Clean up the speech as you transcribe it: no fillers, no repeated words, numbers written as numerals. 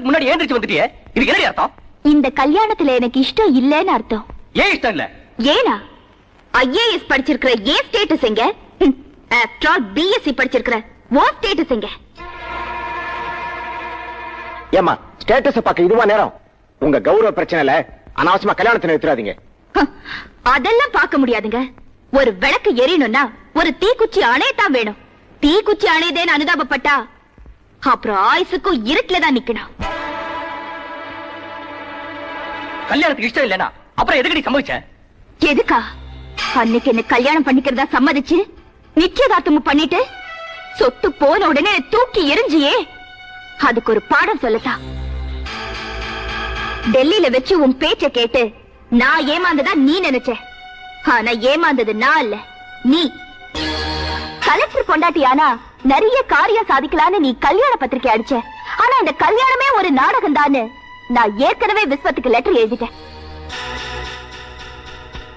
முன்னாடி ஏந்திரிச்சு வந்துட்டியே, இதுக்கு என்ன அர்த்தம்? இந்த கல்யாணத்துல எனக்கு இஷ்டம் இல்லன்னு அர்த்தம். ஏன் இஷ்டம் இல்ல? ஏனா ஐஏஎஸ் படிச்சிருக்கிற ஏன் ஸ்டேட்டஸ் எங்க? ஆஃப்டர் ஆல் பிஎஸ்சி படிச்சிருக்கிற ஓ ஸ்டேட்டஸ் எங்க? ஏமா ஸ்டேட்டஸ் பார்க்க இதுவா நேரம்? உங்க கௌரவ பிரச்சனைல அனாவசியமா கல்யாணத்தை நிறுத்தாதீங்க. அதெல்லாம் பார்க்க முடியாதுங்க. ஒரு விளக்கு எரியணும்னா ஒரு தீக்குச்சி அணையத்தான் வேணும். தீக்குச்சி அணையதேன்னு அனுதாபப்பட்டா அப்புறம் ஆயுசுக்கும் இருட்டுலதான் நிக்கணும். கல்யாணத்துக்கு இஷ்டம் இல்லனா அப்புறம் எதுக்கு நீ சம்மதிச்ச? எதுக்கா? அன்னைக்கு என்ன கல்யாணம் பண்ணிக்கிறதா சம்மதிச்சு நிச்சயதார்த்தமும் பண்ணிட்டு சொத்து போன உடனே தூக்கி எரிஞ்சியே, அதுக்கு ஒரு பாடம் சொல்லட்டா? டெல்லியில வச்சு உன் பேச்ச கேட்டு நான் ஏமாந்ததா நீ நினைச்ச. ஆனா ஏமாந்தது நான் இல்ல, நீ. கலெக்டர் பொண்டாட்டியானா நிறைய காரியம் சாதிக்கலான்னு நீ கல்யாண பத்திரிக்கை அடிச்ச. ஆனா இந்த கல்யாணமே ஒரு நாடகம் தான்னு நான் ஏற்கனவே விஸ்வத்துக்கு லெட்டர் எழுதிட்டேன்.